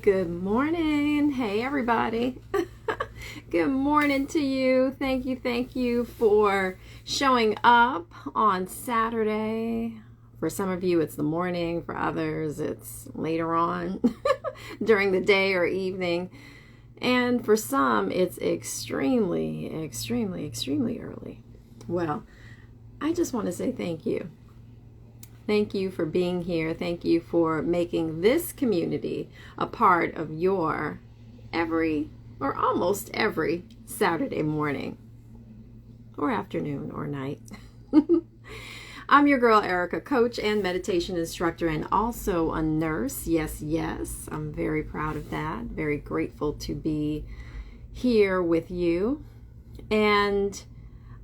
Good morning. Hey, everybody. Good morning to you. Thank you for showing up on Saturday. For some of you, it's the morning. For others, it's later on during the day or evening. And for some, it's extremely early. Well, I just want to say thank you. Thank you for being here. Thank you for making this community a part of your every or almost every Saturday morning or afternoon or night. I'm your girl, Erica, coach and meditation instructor, and also a nurse. Yes, I'm very proud of that. Very grateful to be here with you. And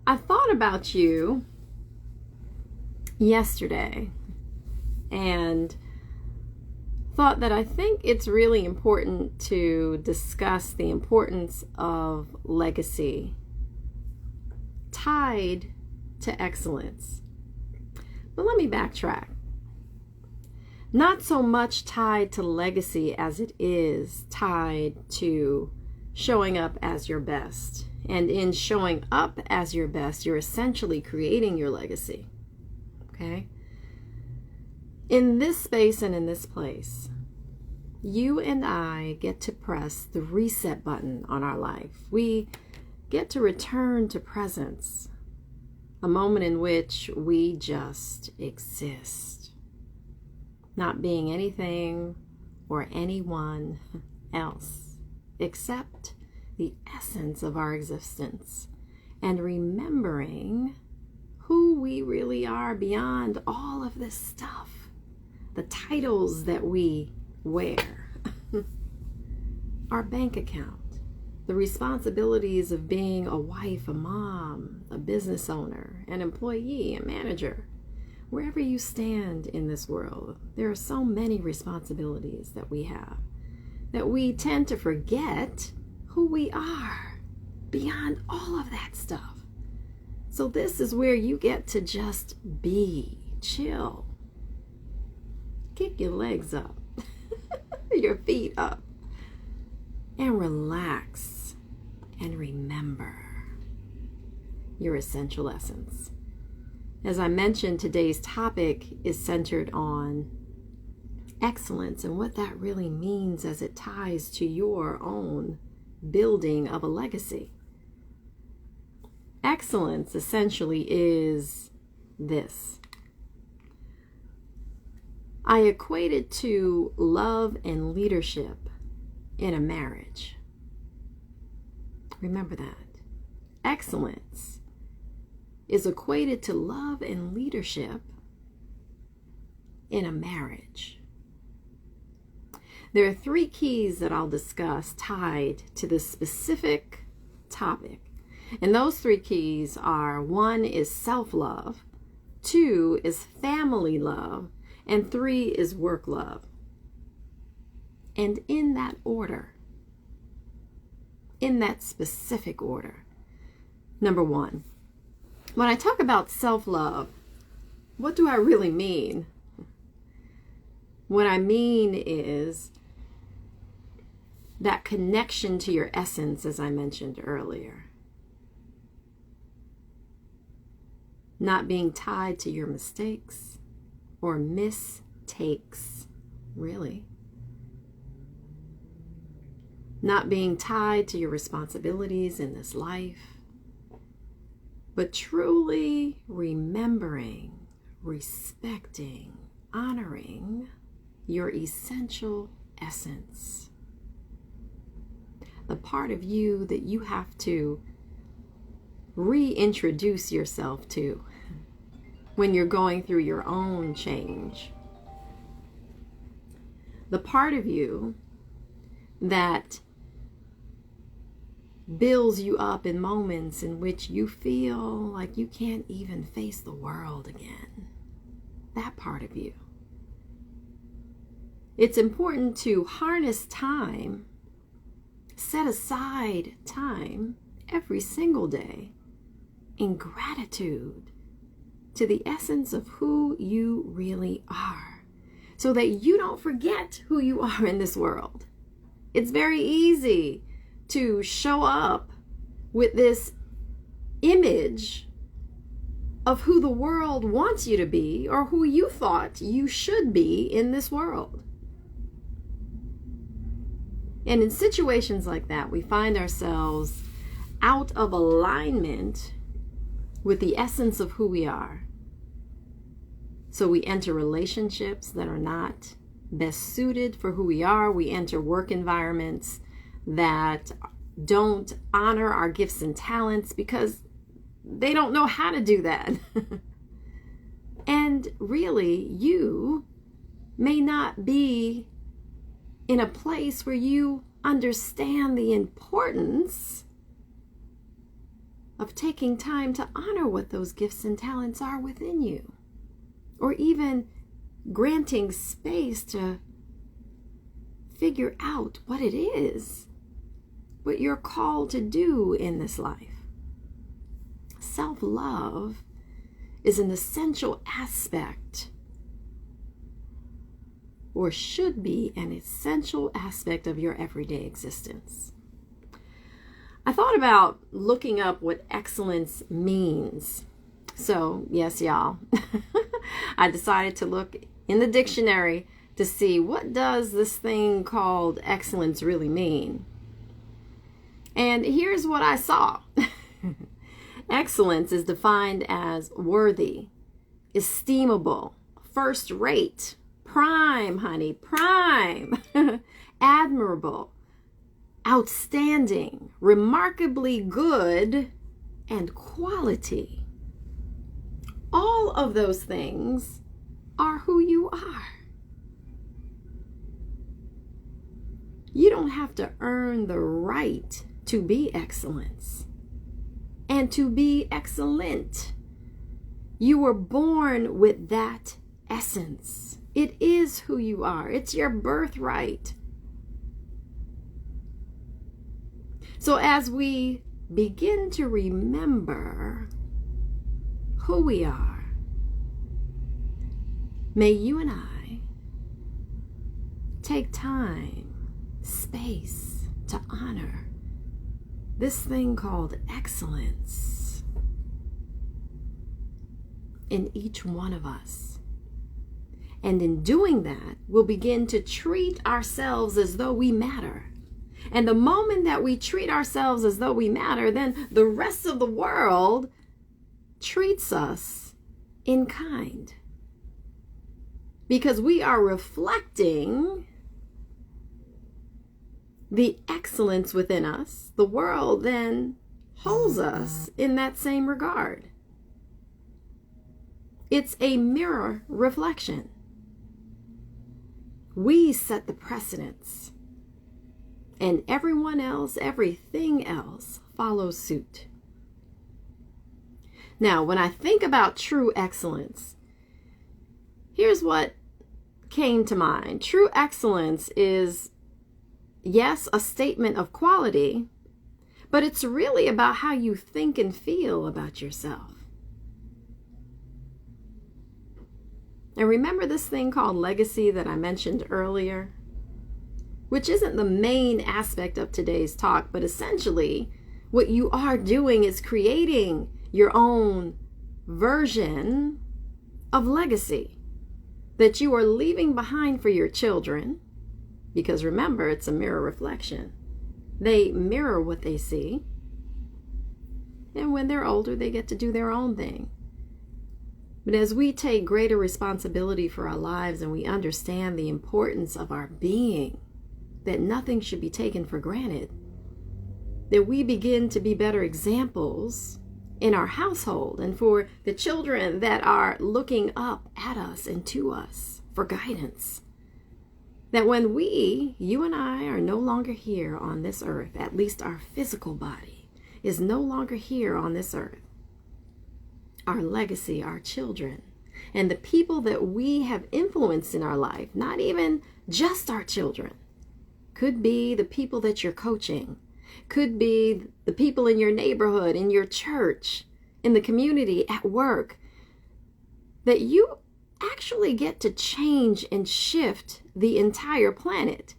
I thought about you yesterday and thought that I think it's really important to discuss the importance of legacy tied to excellence. But let me backtrack. Not so much tied to legacy as it is tied to showing up as your best. And in showing up as your best, you're essentially creating your legacy. Okay? In this space and in this place, you and I get to press the reset button on our life. We get to return to presence, a moment in which we just exist, not being anything or anyone else except the essence of our existence, and remembering who we really are beyond all of this stuff, the titles that we wear, our bank account, the responsibilities of being a wife, a mom, a business owner, an employee, a manager. Wherever you stand in this world, there are so many responsibilities that we have that we tend to forget who we are beyond all of that stuff. So this is where you get to just be, chill, kick your legs up, your feet up, and relax and remember your essential essence. As I mentioned, today's topic is centered on excellence and what that really means as it ties to your own building of a legacy. Excellence essentially is this. I equate it to love and leadership in a marriage. Remember that. Excellence is equated to love and leadership in a marriage. There are 3 keys that I'll discuss tied to this specific topic. And those 3 keys are: 1 is self-love, 2 is family love, and 3 is work love. And in that order, in that specific order. Number 1, when I talk about self-love, what do I really mean? What I mean is that connection to your essence, as I mentioned earlier. Not being tied to your mistakes or mistakes, really. Not being tied to your responsibilities in this life, but truly remembering, respecting, honoring your essential essence. The part of you that you have to reintroduce yourself to when you're going through your own change. The part of you that builds you up in moments in which you feel like you can't even face the world again. That part of you. It's important to harness time, set aside time every single day in gratitude to the essence of who you really are, so that you don't forget who you are in this world. It's very easy to show up with this image of who the world wants you to be or who you thought you should be in this world. And in situations like that, we find ourselves out of alignment with the essence of who we are. So we enter relationships that are not best suited for who we are. We enter work environments that don't honor our gifts and talents because they don't know how to do that. And really, you may not be in a place where you understand the importance of taking time to honor what those gifts and talents are within you, or even granting space to figure out what it is, what you're called to do in this life. Self-love is an essential aspect, or should be an essential aspect of your everyday existence. I thought about looking up what excellence means. So, yes, y'all, I decided to look in the dictionary to see what does this thing called excellence really mean. And here's what I saw. Excellence is defined as worthy, esteemable, first rate, prime, honey, prime, admirable, outstanding, remarkably good, and quality. All of those things are who you are. You don't have to earn the right to be excellence and to be excellent. You were born with that essence. It is who you are. It's your birthright. So as we begin to remember who we are, may you and I take time, space to honor this thing called excellence in each one of us. And in doing that, we'll begin to treat ourselves as though we matter. And the moment that we treat ourselves as though we matter, then the rest of the world treats us in kind. Because we are reflecting the excellence within us, the world then holds us in that same regard. It's a mirror reflection. We set the precedence, and everyone else, everything else follows suit. Now, when I think about true excellence, here's what came to mind. True excellence is, yes, a statement of quality, but it's really about how you think and feel about yourself. And remember this thing called legacy that I mentioned earlier, which isn't the main aspect of today's talk, but essentially what you are doing is creating your own version of legacy that you are leaving behind for your children. Because remember, it's a mirror reflection. They mirror what they see. And when they're older, they get to do their own thing. But as we take greater responsibility for our lives and we understand the importance of our being, that nothing should be taken for granted, that we begin to be better examples in our household and for the children that are looking up at us and to us for guidance. That when you and I are no longer here on this earth, at least our physical body is no longer here on this earth, our legacy, our children, and the people that we have influenced in our life, not even just our children, could be the people that you're coaching, could be the people in your neighborhood, in your church, in the community, at work, that you actually get to change and shift the entire planet.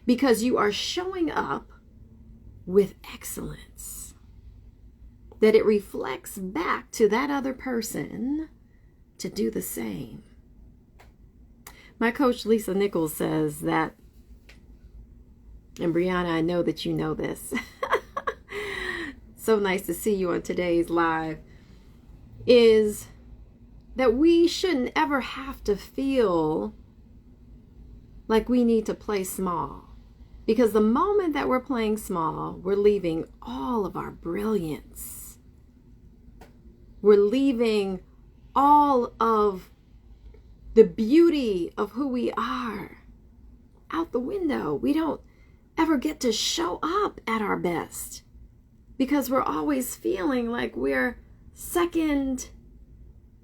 because you are showing up with excellence, that it reflects back to that other person to do the same. My coach Lisa Nichols says that, and Brianna, I know that you know this. So nice to see you on today's live, is that we shouldn't ever have to feel like we need to play small. Because the moment that we're playing small, we're leaving all of our brilliance. We're leaving all of the beauty of who we are out the window. We don't ever get to show up at our best because we're always feeling like we're second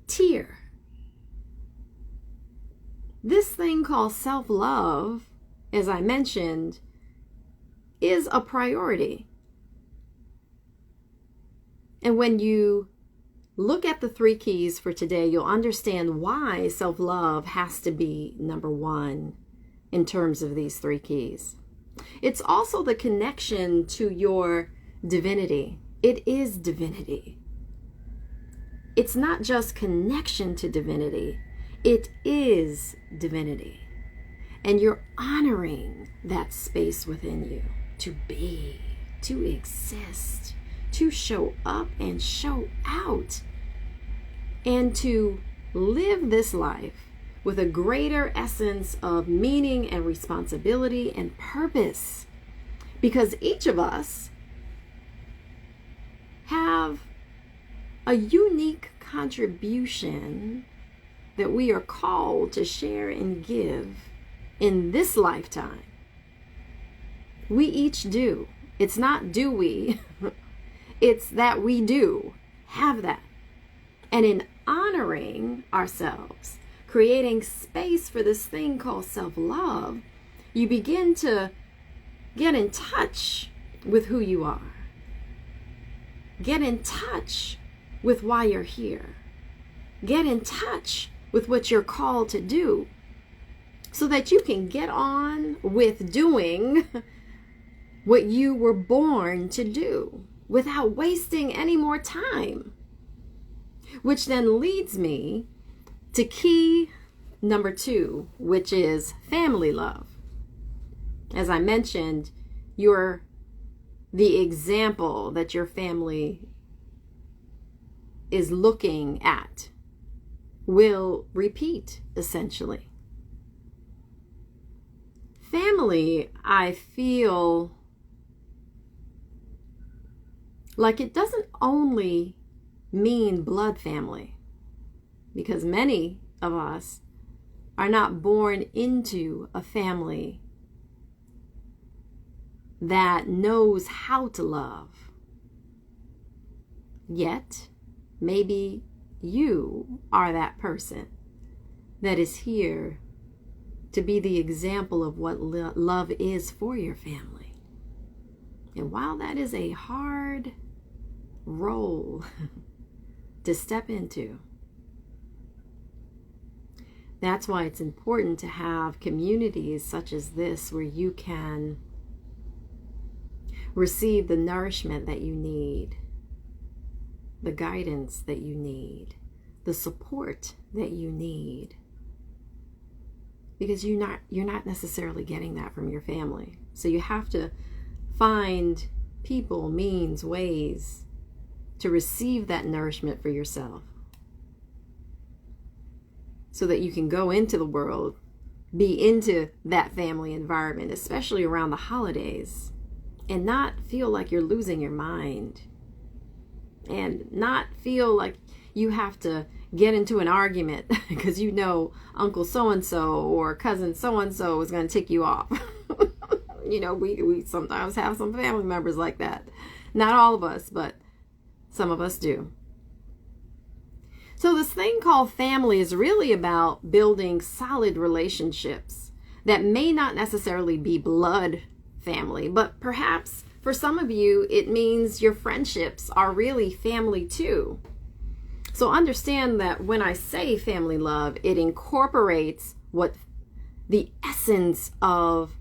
tier. This thing called self-love, as I mentioned, is a priority. And when you look at the 3 keys for today, you'll understand why self-love has to be number 1 in terms of these 3 keys. It's also the connection to your divinity. It is divinity. It's not just connection to divinity. It is divinity. And you're honoring that space within you to be, to exist, to show up and show out, and to live this life with a greater essence of meaning and responsibility and purpose. Because each of us have a unique contribution that we are called to share and give in this lifetime. We each do. It's not do we, it's that we do have that. And in honoring ourselves, creating space for this thing called self-love, you begin to get in touch with who you are. Get in touch with why you're here. Get in touch with what you're called to do so that you can get on with doing what you were born to do without wasting any more time. Which then leads me to key number 2, which is family love. As I mentioned, you're the example that your family is looking at will repeat, essentially. Family, I feel like it doesn't only mean blood family, because many of us are not born into a family that knows how to love. Yet, maybe you are that person that is here to be the example of what love is for your family. And while that is a hard role to step into, that's why it's important to have communities such as this where you can receive the nourishment that you need, the guidance that you need, the support that you need. Because you're not necessarily getting that from your family. So you have to find people, means, ways to receive that nourishment for yourself, so that you can go into the world, be into that family environment, especially around the holidays, and not feel like you're losing your mind, and not feel like you have to get into an argument because you know Uncle so-and-so or cousin so-and-so is going to tick you off. You know, we sometimes have some family members like that. Not all of us, but some of us do. So this thing called family is really about building solid relationships that may not necessarily be blood family, but perhaps for some of you, it means your friendships are really family too. So understand that when I say family love, it incorporates what the essence of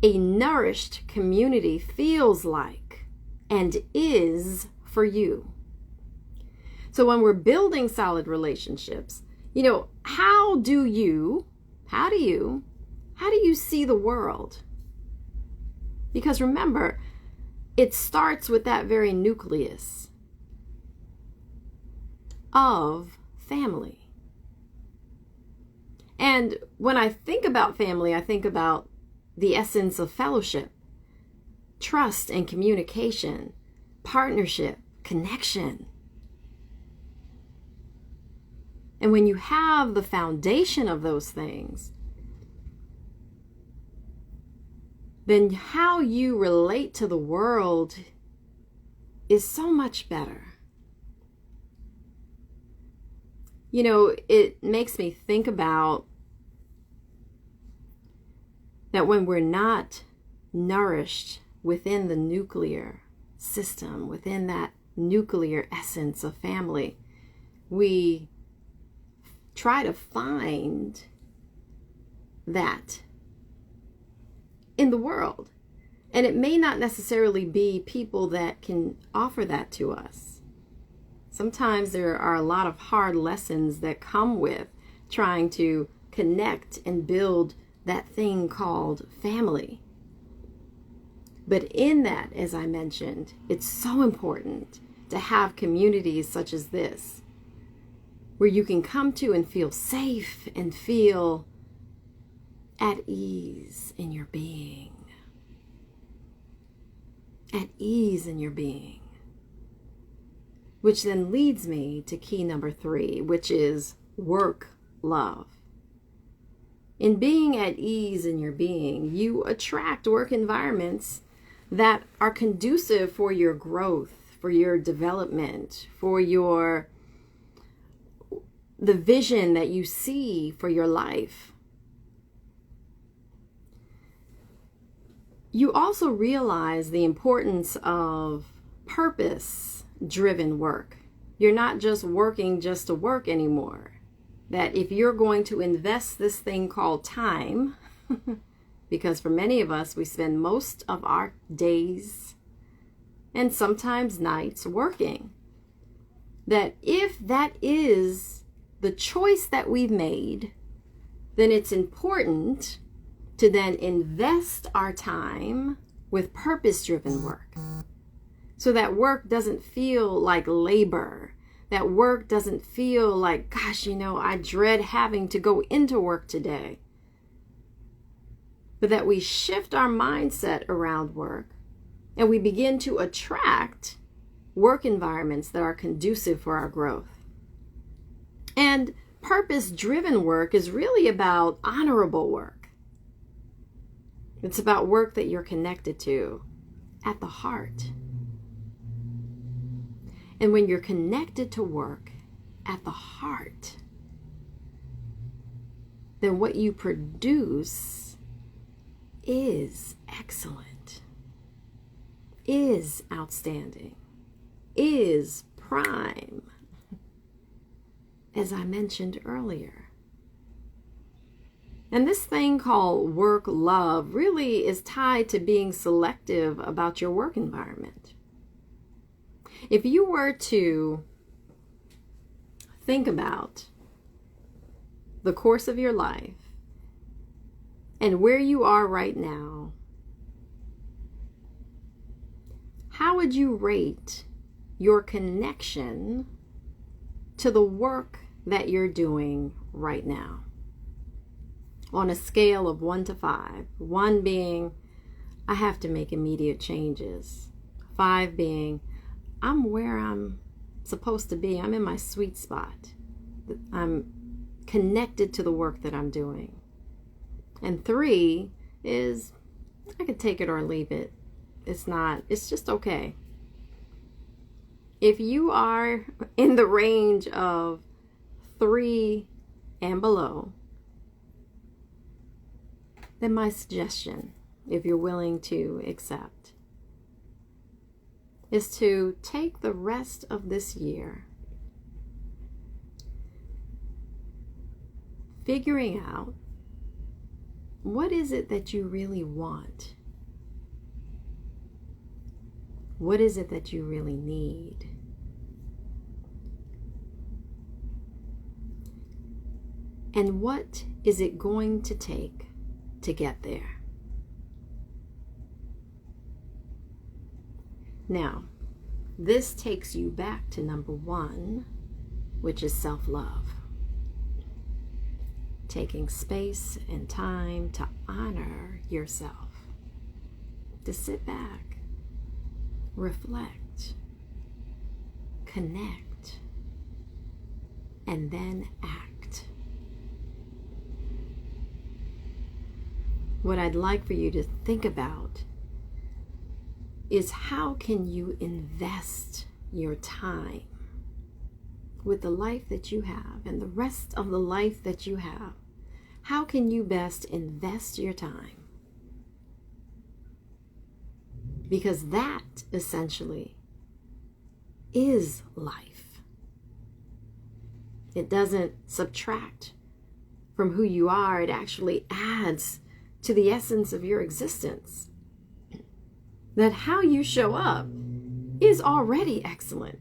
a nourished community feels like and is for you. So when we're building solid relationships, how do you see the world? Because remember, it starts with that very nucleus of family. And when I think about family, I think about the essence of fellowship, trust and communication, partnership, connection. And when you have the foundation of those things, then how you relate to the world is so much better. It makes me think about that when we're not nourished within the nuclear system, within that nuclear essence of family, we try to find that in the world. And it may not necessarily be people that can offer that to us. Sometimes there are a lot of hard lessons that come with trying to connect and build that thing called family. But in that, as I mentioned, it's so important to have communities such as this, where you can come to and feel safe and feel at ease in your being. At ease in your being. Which then leads me to key number 3, which is work love. In being at ease in your being, you attract work environments that are conducive for your growth, for your development, for the vision that you see for your life. You also realize the importance of purpose-driven work. You're not just working just to work anymore. That if you're going to invest this thing called time, because for many of us, we spend most of our days and sometimes nights working, that if that is the choice that we've made, then it's important to then invest our time with purpose-driven work. So that work doesn't feel like labor. That work doesn't feel like, gosh, I dread having to go into work today. But that we shift our mindset around work and we begin to attract work environments that are conducive for our growth. And purpose-driven work is really about honorable work. It's about work that you're connected to at the heart. And when you're connected to work at the heart, then what you produce is excellent, is outstanding, is prime, as I mentioned earlier. And this thing called work love really is tied to being selective about your work environment. If you were to think about the course of your life and where you are right now, how would you rate your connection to the work that you're doing right now? On a scale of 1 to 5. 1 being, I have to make immediate changes. 5 being, I'm where I'm supposed to be. I'm in my sweet spot. I'm connected to the work that I'm doing. And 3 is, I could take it or leave it. It's just okay. If you are in the range of 3 and below, then my suggestion, if you're willing to accept, is to take the rest of this year figuring out what is it that you really want What is it that you really need? And what is it going to take to get there? Now, this takes you back to number one, which is self-love. Taking space and time to honor yourself. To sit back, reflect, connect, and then act. What I'd like for you to think about is how can you invest your time with the life that you have and the rest of the life that you have. How can you best invest your time? Because that essentially is life. It doesn't subtract from who you are. It actually adds to the essence of your existence. That how you show up is already excellent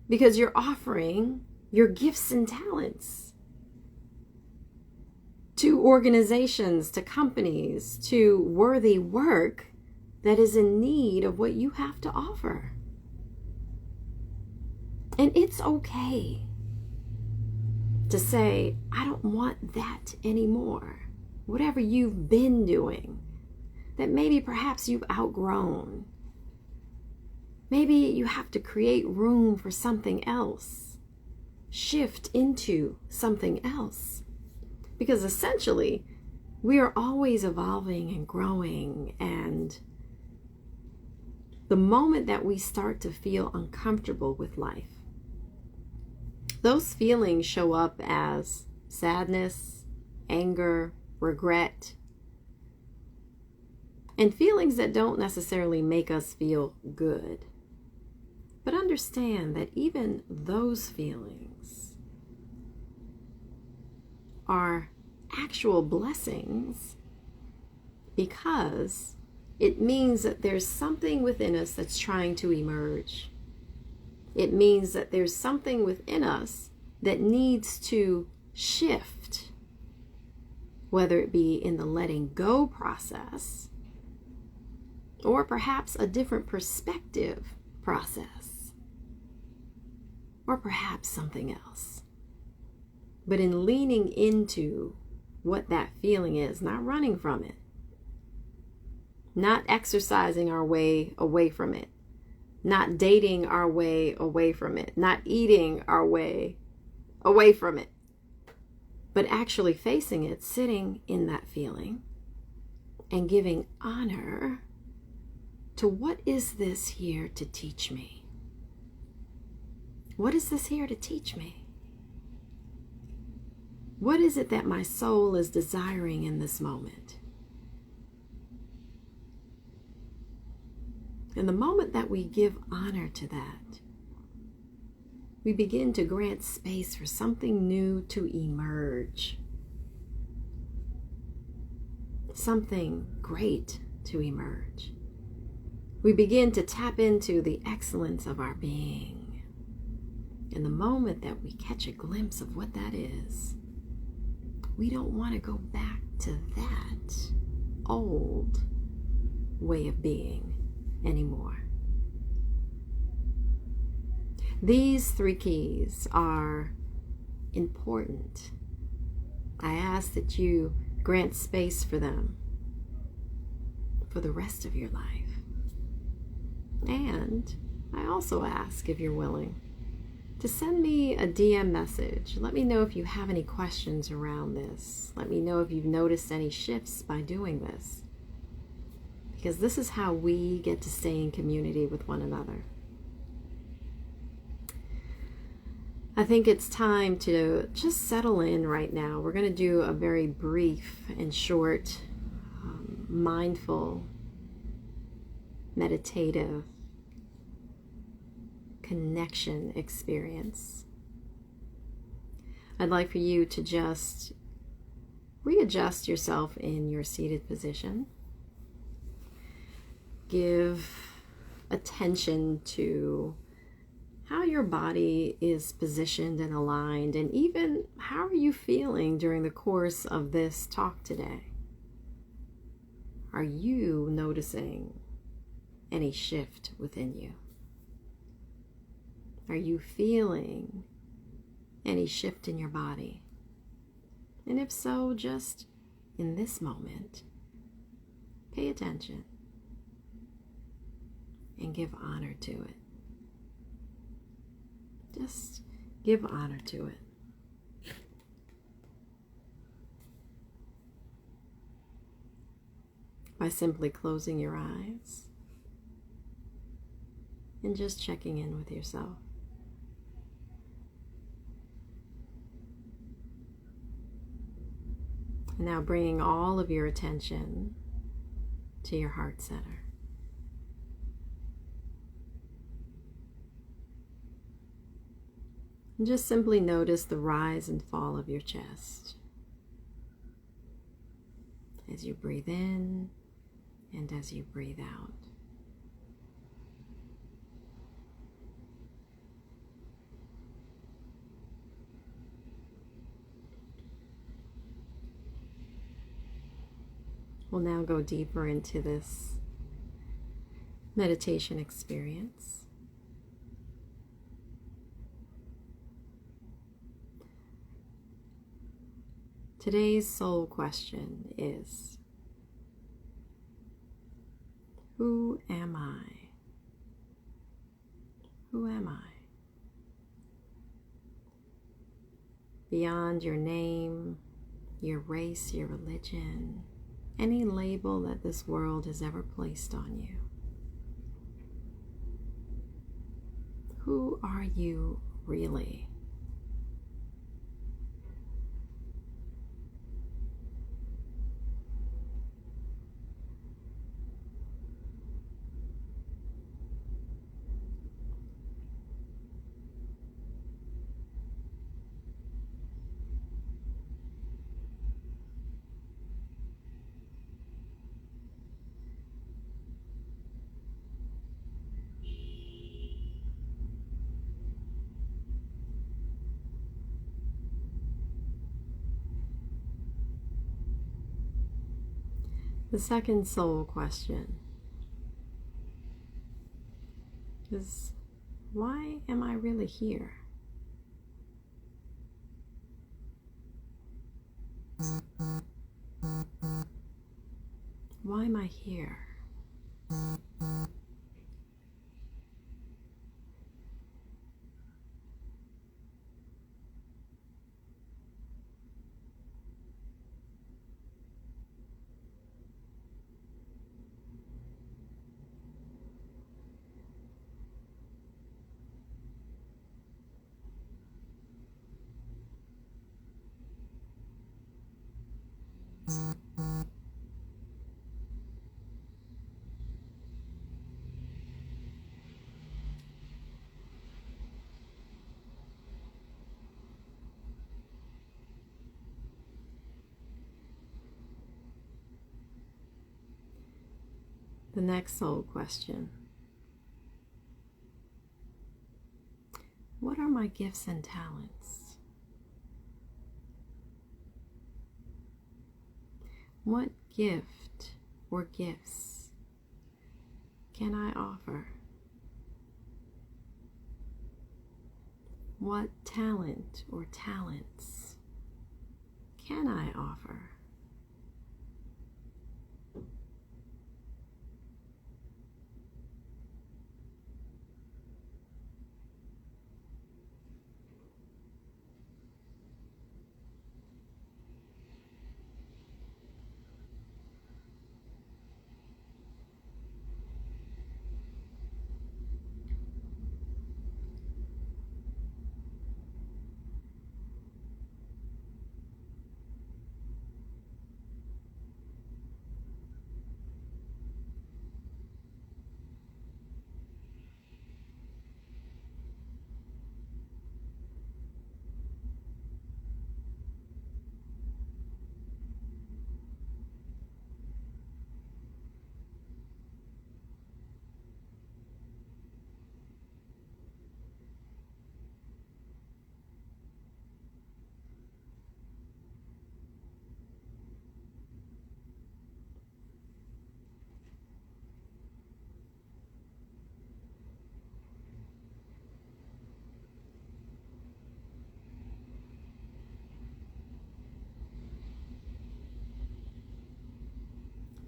because you're offering your gifts and talents to organizations, to companies, to worthy work that is in need of what you have to offer. And it's okay to say, I don't want that anymore. Whatever you've been doing, that maybe perhaps you've outgrown. Maybe you have to create room for something else. Shift into something else. Because essentially, we are always evolving and growing, and the moment that we start to feel uncomfortable with life, those feelings show up as sadness, anger, regret, and feelings that don't necessarily make us feel good. But understand that even those feelings are actual blessings because it means that there's something within us that's trying to emerge. It means that there's something within us that needs to shift, whether it be in the letting go process or perhaps a different perspective process, or perhaps something else. But in leaning into what that feeling is, not running from it, not exercising our way away from it, not dating our way away from it, not eating our way away from it, but actually facing it, sitting in that feeling and giving honor to what is this here to teach me? What is this here to teach me? What is it that my soul is desiring in this moment? And the moment that we give honor to that, we begin to grant space for something new to emerge. Something great to emerge. We begin to tap into the excellence of our being. And the moment that we catch a glimpse of what that is, we don't want to go back to that old way of being anymore. These 3 keys are important. I ask that you grant space for them for the rest of your life. And I also ask, if you're willing, to send me a DM message. Let me know if you have any questions around this. Let me know if you've noticed any shifts by doing this. Because this is how we get to stay in community with one another. I think it's time to just settle in right now. We're going to do a very brief and short, mindful, meditative connection experience. I'd like for you to just readjust yourself in your seated position. Give attention to how your body is positioned and aligned, and even how are you feeling during the course of this talk today? Are you noticing any shift within you? Are you feeling any shift in your body? And if so, just in this moment, pay attention and give honor to it. Just give honor to it. By simply closing your eyes and just checking in with yourself. And now bringing all of your attention to your heart center. And just simply notice the rise and fall of your chest as you breathe in and as you breathe out. We'll now go deeper into this meditation experience. Today's soul question is, who am I? Who am I? Beyond your name, your race, your religion, any label that this world has ever placed on you. Who are you really? The second soul question is, why am I really here? Why am I here? The next soul question. What are my gifts and talents? What gift or gifts can I offer? What talent or talents can I offer?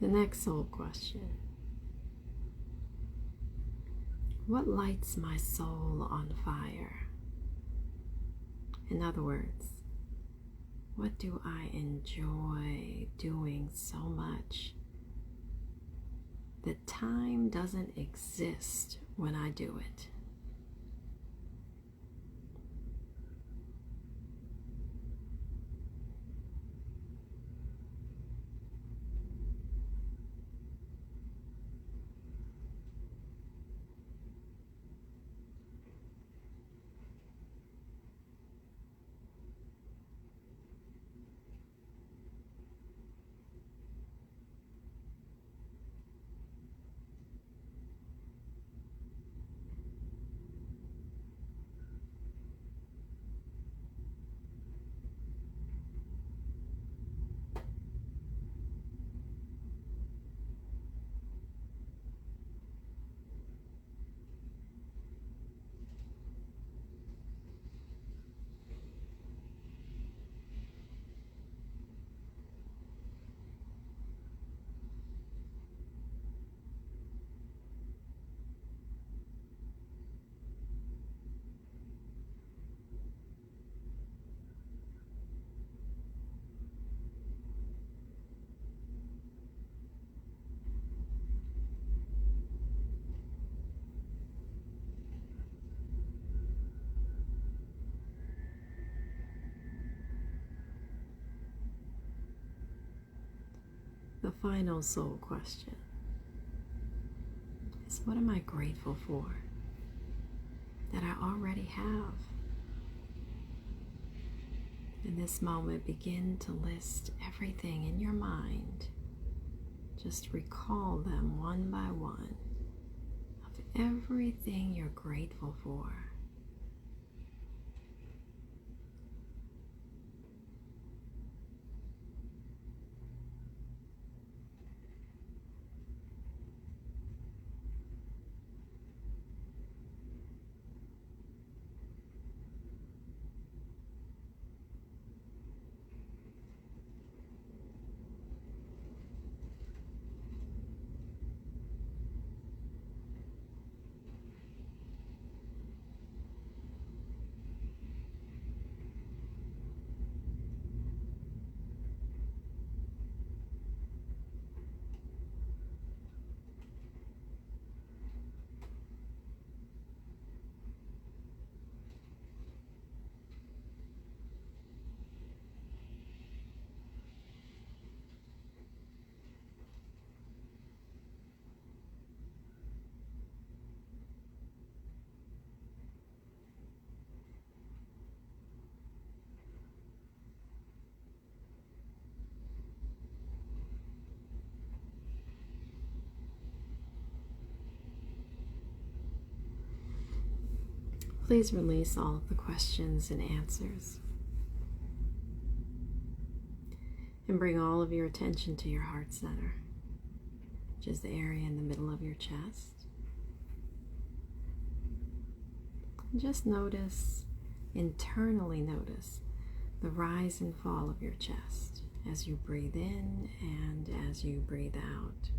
The next soul question. What lights my soul on fire? In other words, what do I enjoy doing so much that time doesn't exist when I do it? The final soul question is, what am I grateful for that I already have? In this moment, begin to list everything in your mind. Just recall them one by one of everything you're grateful for. Please release all of the questions and answers, and bring all of your attention to your heart center, which is the area in the middle of your chest. And just internally notice the rise and fall of your chest as you breathe in and as you breathe out.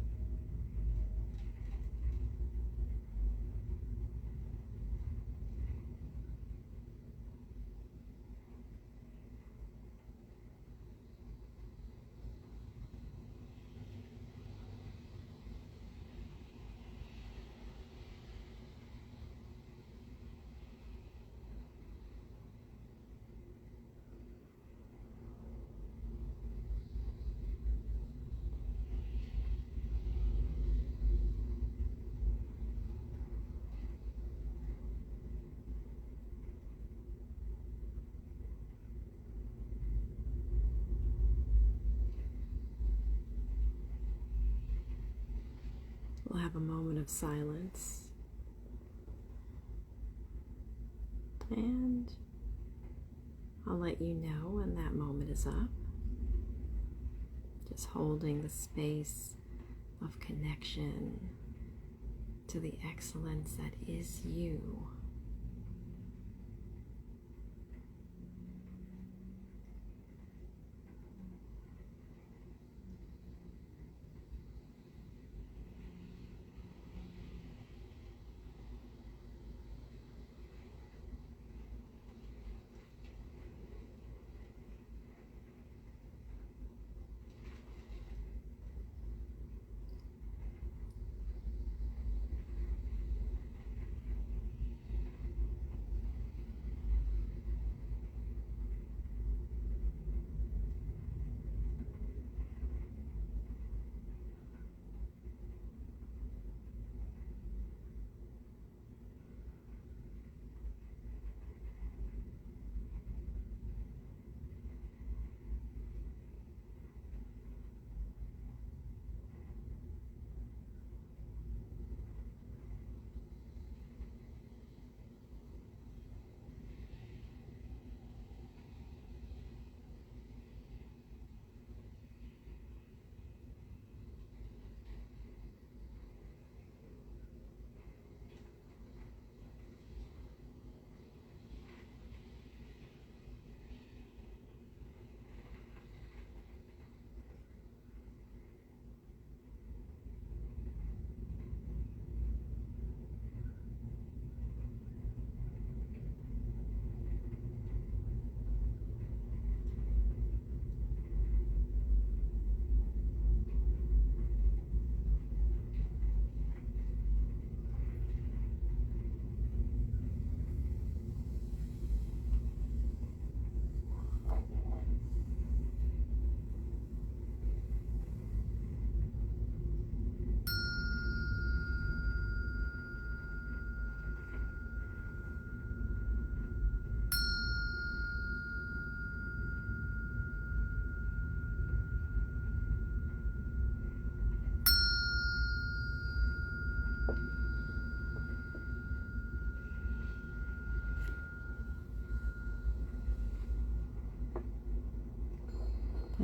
We'll have a moment of silence, and I'll let you know when that moment is up. Just holding the space of connection to the excellence that is you.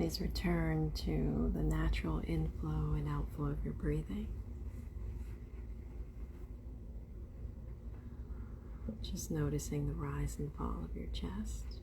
Please return to the natural inflow and outflow of your breathing. Just noticing the rise and fall of your chest.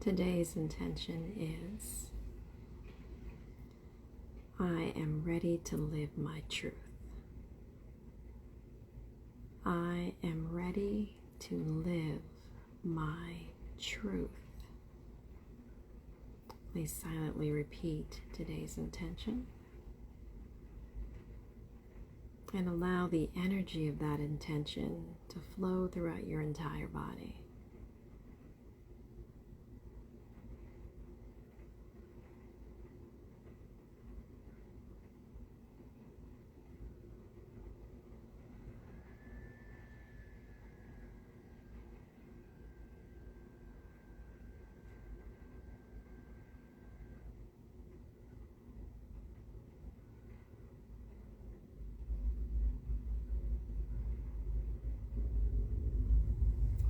Today's intention is, I am ready to live my truth. I am ready to live my truth. Please silently repeat today's intention and allow the energy of that intention to flow throughout your entire body.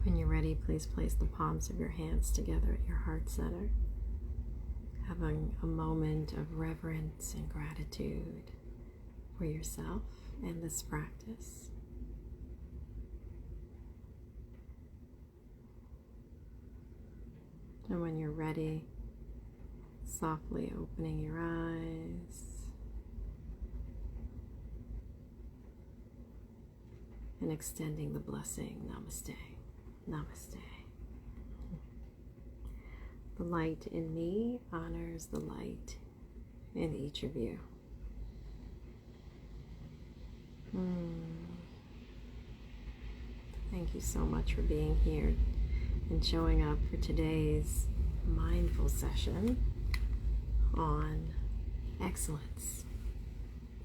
When you're ready, please place the palms of your hands together at your heart center, having a moment of reverence and gratitude for yourself and this practice. And when you're ready, softly opening your eyes and extending the blessing. Namaste. Namaste. The light in me honors the light in each of you. Thank you so much for being here and showing up for today's mindful session on excellence,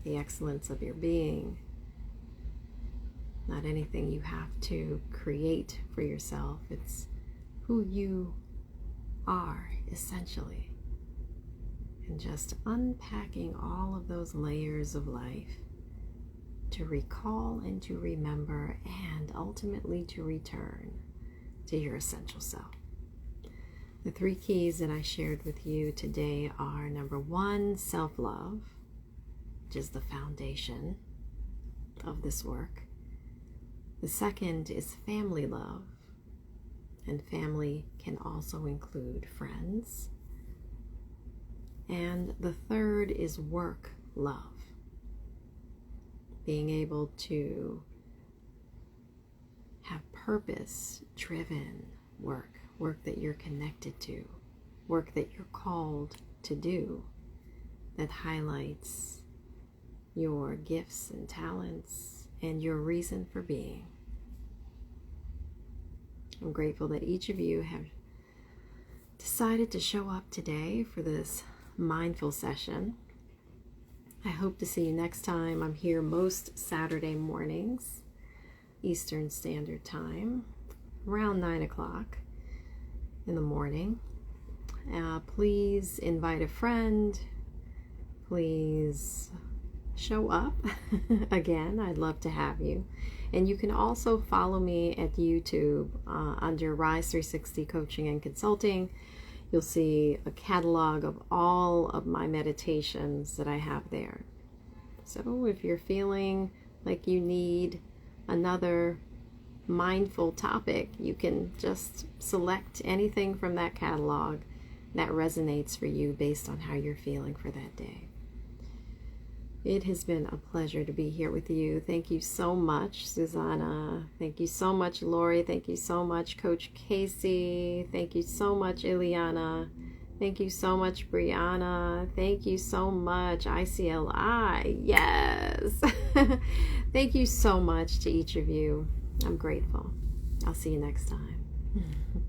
the excellence of your being. Not anything you have to create for yourself. It's who you are, essentially. And just unpacking all of those layers of life to recall and to remember and ultimately to return to your essential self. The 3 keys that I shared with you today are: number 1, self-love, which is the foundation of this work. The second is family love, and family can also include friends. And the third is work love, being able to have purpose-driven work that you're connected to, work that you're called to do, that highlights your gifts and talents and your reason for being. I'm grateful that each of you have decided to show up today for this mindful session. I hope to see you next time. I'm here most Saturday mornings, Eastern Standard Time, around 9 o'clock in the morning. Please invite a friend. Please show up. Again, I'd love to have you. And you can also follow me at YouTube under Rise 360 Coaching and Consulting. You'll see a catalog of all of my meditations that I have there. So if you're feeling like you need another mindful topic, you can just select anything from that catalog that resonates for you based on how you're feeling for that day. It has been a pleasure to be here with you. Thank you so much, Susanna. Thank you so much, Lori. Thank you so much, Coach Casey. Thank you so much, Ileana. Thank you so much, Brianna. Thank you so much, ICLI. Yes. Thank you so much to each of you. I'm grateful. I'll see you next time.